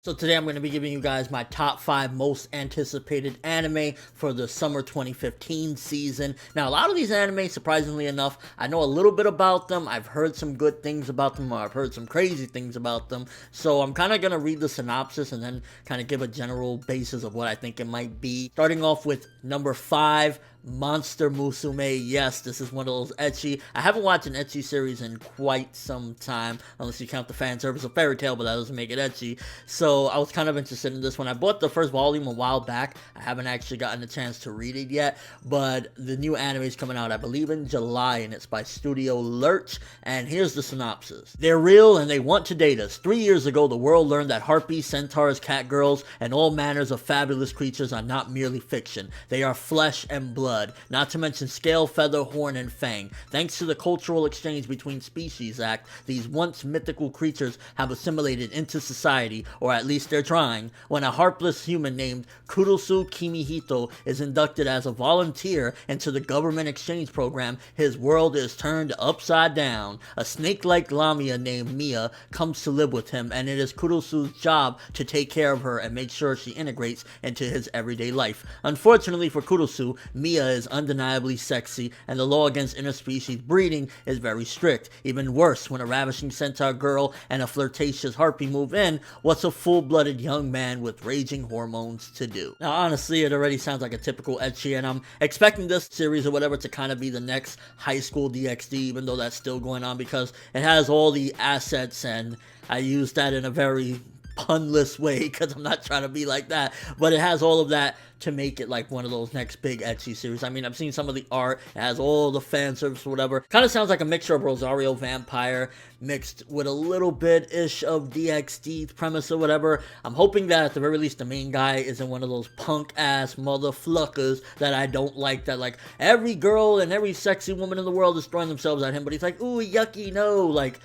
So today I'm going to be giving you guys my top 5 most anticipated anime for the summer 2015 season. Now a lot of these anime, surprisingly enough, I know a little bit about them. I've heard some good things about them, or I've heard some crazy things about them. So I'm kind of going to read the synopsis and then kind of give a general basis of what I think it might be. Starting off with number 5, Monster Musume. Yes, this is one of those ecchi. I haven't watched an ecchi series in quite some time, unless you count the fan service of Fairy Tail, but that doesn't make it ecchi. So I was kind of interested in this one. I bought the first volume a while back. I haven't actually gotten a chance to read it yet, but the new anime is coming out, I believe, in July, and it's by Studio Lurch. And here's the synopsis. They're real and they want to date us. 3 years ago, the world learned that harpies, centaurs, catgirls, and all manners of fabulous creatures are not merely fiction. They are flesh and blood. Not to mention scale, feather, horn, and fang. Thanks to the Cultural Exchange Between Species Act, these once mythical creatures have assimilated into society, or at least they're trying. When a harpless human named Kurosu Kimihito is inducted as a volunteer into the government exchange program, his world is turned upside down. A snake-like Lamia named Mia comes to live with him, and it is Kurosu's job to take care of her and make sure she integrates into his everyday life. Unfortunately for Kurosu, Mia is undeniably sexy, and the law against interspecies breeding is very strict. Even worse, when a ravishing centaur girl and a flirtatious harpy move in, what's a full-blooded young man with raging hormones to do? Now, honestly, it already sounds like a typical ecchi, and I'm expecting this series or whatever to kind of be the next High School DXD, even though that's still going on, because it has all the assets, and I use that in a very punless way because I'm not trying to be like that, but it has all of that to make it like one of those next big ecchi series. I mean, I've seen some of the art, it has all the fan service or whatever. Kind of sounds like a mixture of Rosario Vampire mixed with a little bit ish of DXD premise or whatever. I'm hoping that at the very least the main guy isn't one of those punk ass motherfuckers that I don't like, that like every girl and every sexy woman in the world is throwing themselves at him, but he's like, ooh, yucky, no, like,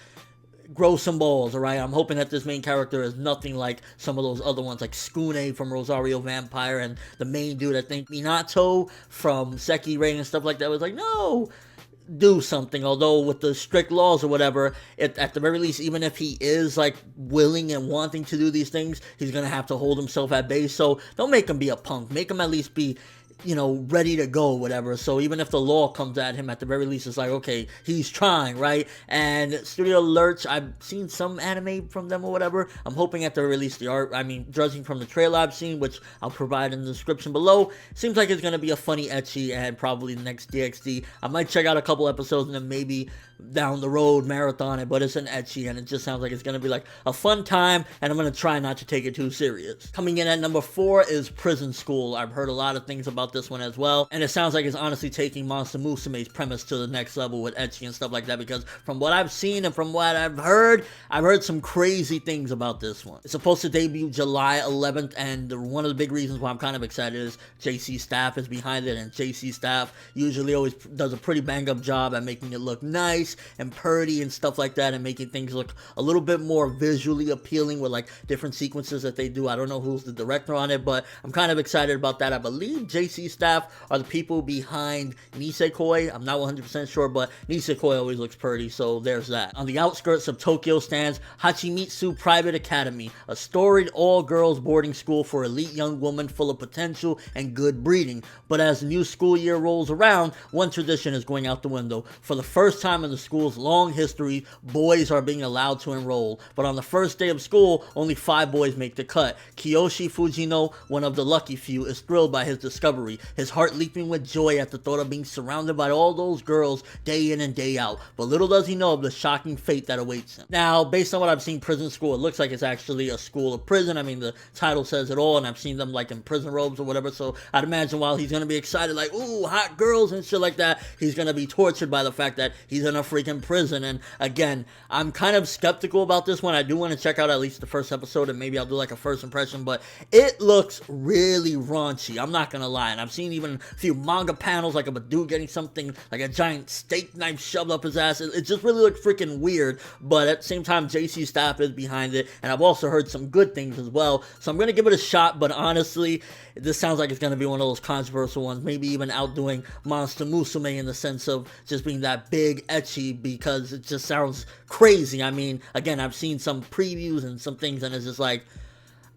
grow some balls, alright? I'm hoping that this main character is nothing like some of those other ones, like Skune from Rosario Vampire, and the main dude, I think, Minato from Seki Rain and stuff like that, was like, no, do something. Although with the strict laws or whatever, at the very least, even if he is like willing and wanting to do these things, he's gonna have to hold himself at bay. So don't make him be a punk, make him at least be, you know, ready to go, whatever. So even if the law comes at him, at the very least, it's like, okay, he's trying, right? And Studio Lurch, I've seen some anime from them or whatever. I'm hoping at the release the art, I mean, judging from the trailer I've seen, which I'll provide in the description below, seems like it's going to be a funny ecchi and probably the next DXD. I might check out a couple episodes and then maybe down the road marathon it, but it's an ecchi and it just sounds like it's going to be like a fun time, and I'm going to try not to take it too serious. Coming in at number 4 is Prison School. I've heard a lot of things about this one as well, and it sounds like it's honestly taking Monster Musume's premise to the next level with ecchi and stuff like that, because from what I've seen and from what I've heard some crazy things about this one. It's supposed to debut July 11th, and one of the big reasons why I'm kind of excited is JC Staff is behind it, and JC Staff usually always does a pretty bang up job at making it look nice and pretty and stuff like that, and making things look a little bit more visually appealing with like different sequences that they do. I don't know who's the director on it, but I'm kind of excited about that. I believe JC Staff are the people behind Nisekoi. I'm not 100% sure, but Nisekoi always looks pretty, so there's that. On the outskirts of Tokyo stands Hachimitsu Private Academy, a storied all-girls boarding school for elite young women full of potential and good breeding. But as the new school year rolls around, one tradition is going out the window. For the first time in the school's long history, boys are being allowed to enroll. But on the first day of school, only 5 boys make the cut. Kiyoshi Fujino, one of the lucky few, is thrilled by his discovery, his heart leaping with joy at the thought of being surrounded by all those girls day in and day out. But little does he know of the shocking fate that awaits him. Now, based on what I've seen, Prison School, it looks like it's actually a school of prison. I mean, the title says it all, and I've seen them like in prison robes or whatever, so I'd imagine while he's gonna be excited, like, ooh, hot girls and shit like that, he's gonna be tortured by the fact that he's in a freaking prison. And again, I'm kind of skeptical about this one. I do want to check out at least the first episode, and maybe I'll do like a first impression, but it looks really raunchy, I'm not gonna lie. And I've seen even a few manga panels like of a dude getting something like a giant steak knife shoved up his ass. It just really looks freaking weird, but at the same time, JC Staff is behind it, and I've also heard some good things as well, so I'm gonna give it a shot. But honestly, this sounds like it's gonna be one of those controversial ones, maybe even outdoing Monster Musume in the sense of just being that big ecchi, because it just sounds crazy. I mean, again, I've seen some previews and some things, and it's just like,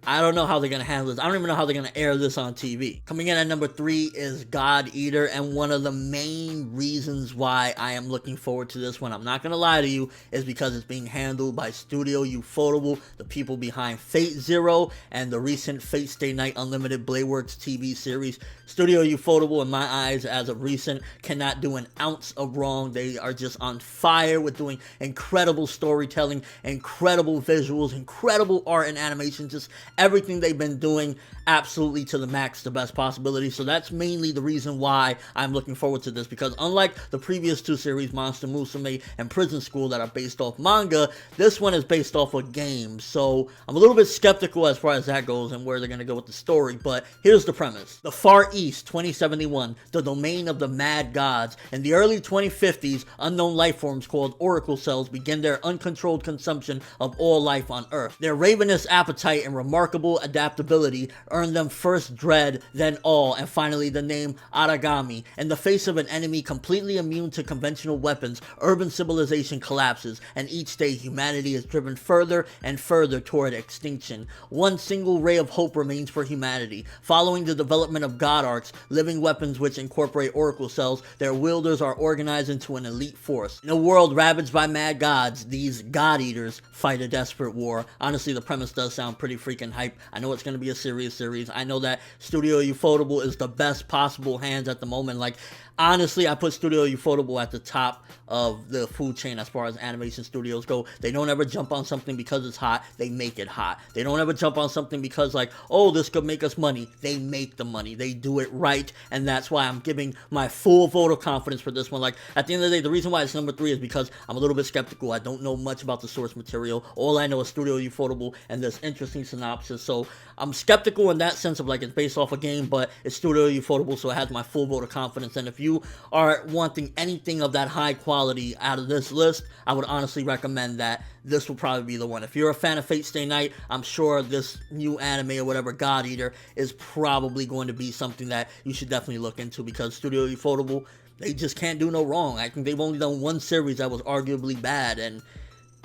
I don't know how they're going to handle this. I don't even know how they're going to air this on TV. Coming in at number 3 is God Eater, and one of the main reasons why I am looking forward to this one, I'm not going to lie to you, is because it's being handled by Studio Ufotable, the people behind Fate Zero and the recent Fate Stay Night Unlimited Bladeworks TV series. Studio Ufotable, in my eyes, as of recent, cannot do an ounce of wrong. They are just on fire with doing incredible storytelling, incredible visuals, incredible art and animation, just everything they've been doing absolutely to the max, the best possibility. So that's mainly the reason why I'm looking forward to this, because unlike the previous 2 series, Monster Musume and Prison School, that are based off manga, this one is based off a game. So I'm a little bit skeptical as far as that goes and where they're going to go with the story, but here's the premise. The Far East, 2071, the domain of the mad gods. In the early 2050s, unknown life forms called Oracle Cells begin their uncontrolled consumption of all life on Earth. Their ravenous appetite and remarkable adaptability earned them first dread, then awe, and finally the name Aragami. In the face of an enemy completely immune to conventional weapons, urban civilization collapses, and each day humanity is driven further and further toward extinction. One single ray of hope remains for humanity. Following the development of God Arcs, living weapons which incorporate Oracle Cells, their wielders are organized into an elite force. In a world ravaged by mad gods, these God Eaters fight a desperate war. Honestly, the premise does sound pretty freaking hype. I know it's going to be a serious series. I know that Studio Ufotable is the best possible hands at the moment. Like, honestly, I put Studio Ufotable at the top of the food chain as far as animation studios go. They don't ever jump on something because it's hot. They make it hot. They don't ever jump on something because, like, oh, this could make us money. They make the money. They do it right, and that's why I'm giving my full vote of confidence for this one. Like, at the end of the day, the reason why it's number 3 is because I'm a little bit skeptical. I don't know much about the source material. All I know is Studio Ufotable and this interesting synopsis, so I'm skeptical in that sense of, like, it's based off a game, but it's Studio Ufotable, so it has my full vote of confidence. And if you are wanting anything of that high quality out of this list, I would honestly recommend that this will probably be the one. If you're a fan of Fate Stay Night, I'm sure this new anime or whatever, God Eater, is probably going to be something that you should definitely look into, because Studio Ufotable, they just can't do no wrong. I think they've only done one series that was arguably bad, and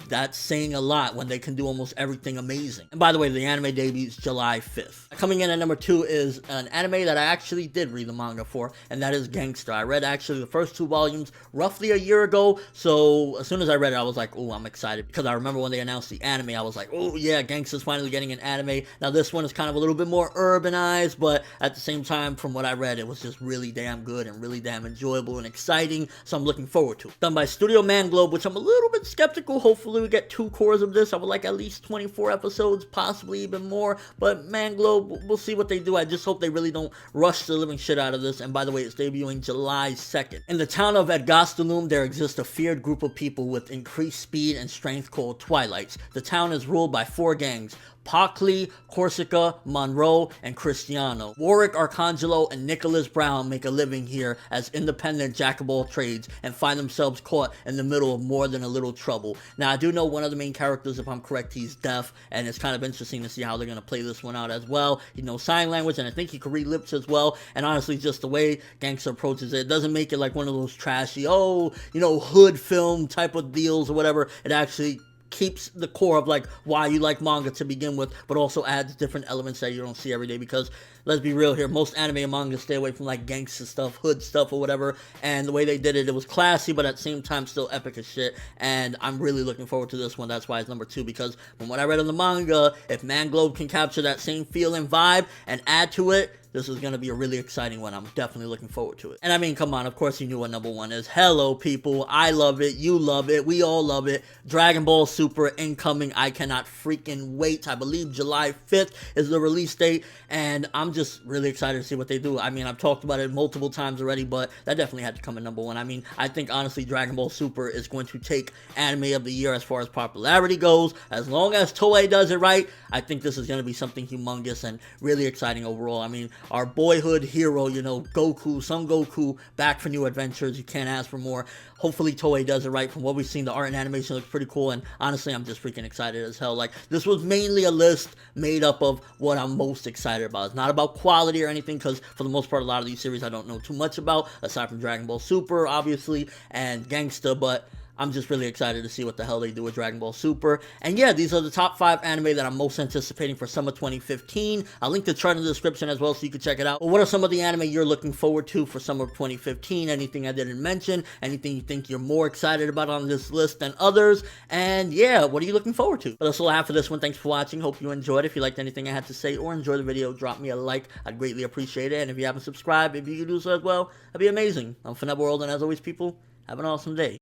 that's saying a lot when they can do almost everything amazing. And by the way, the anime debuts July 5th. Coming in at number 2 is an anime that I actually did read the manga for, and that is Gangster. I read actually the first 2 volumes roughly a year ago, so as soon as I read it, I was like, oh, I'm excited, because I remember when they announced the anime, I was like, oh yeah, Gangster's finally getting an anime. Now this one is kind of a little bit more urbanized, but at the same time, from what I read, it was just really damn good and really damn enjoyable and exciting, so I'm looking forward to it. Done by Studio Manglobe, which I'm a little bit skeptical. Hopefully we get 2 cores of this. I would like at least 24 episodes, possibly even more, but Manglobe, we'll see what they do. I just hope they really don't rush the living shit out of this. And by the way, it's debuting July 2nd. In the town of Edgastelum, there exists a feared group of people with increased speed and strength called Twilights. The town is ruled by 4 gangs: Pockley, Corsica, Monroe, and Cristiano. Warwick Arcangelo and Nicholas Brown make a living here as independent jack-of-all-trades and find themselves caught in the middle of more than a little trouble. Now, I do know one of the main characters, if I'm correct, he's deaf, and it's kind of interesting to see how they're going to play this one out as well. He knows sign language, and I think he can read lips as well, and honestly, just the way Gangster approaches it, it doesn't make it like one of those trashy, oh, you know, hood film type of deals or whatever. It actually keeps the core of like why you like manga to begin with, but also adds different elements that you don't see every day, because let's be real here, most anime and manga stay away from like gangster stuff, hood stuff or whatever, and the way they did it, it was classy, but at the same time still epic as shit, and I'm really looking forward to this one. That's why it's number 2, because from what I read in the manga, if Manglobe can capture that same feel and vibe and add to it, this is going to be a really exciting one. I'm definitely looking forward to it. And I mean, come on, of course you knew what number 1 is. Hello, people. I love it. You love it. We all love it. Dragon Ball Super incoming. I cannot freaking wait. I believe July 5th is the release date, and I'm just really excited to see what they do. I mean, I've talked about it multiple times already, but that definitely had to come in number 1. I mean, I think honestly Dragon Ball Super is going to take anime of the year as far as popularity goes. As long as Toei does it right, I think this is going to be something humongous and really exciting overall. I mean, our boyhood hero, you know, Goku, Son Goku, back for new adventures. You can't ask for more. Hopefully Toei does it right. From what we've seen, the art and animation looks pretty cool, and honestly, I'm just freaking excited as hell. Like, this was mainly a list made up of what I'm most excited about. It's not about quality or anything, because for the most part, a lot of these series I don't know too much about, aside from Dragon Ball Super, obviously, and Gangsta, but I'm just really excited to see what the hell they do with Dragon Ball Super. And yeah, these are the top 5 anime that I'm most anticipating for summer 2015. I'll link the chart in the description as well so you can check it out. But what are some of the anime you're looking forward to for summer 2015? Anything I didn't mention? Anything you think you're more excited about on this list than others? And yeah, what are you looking forward to? But that's all I have for this one. Thanks for watching. Hope you enjoyed. If you liked anything I had to say or enjoyed the video, drop me a like. I'd greatly appreciate it. And if you haven't subscribed, if you could do so as well, that'd be amazing. I'm ForneverWorld, and as always, people, have an awesome day.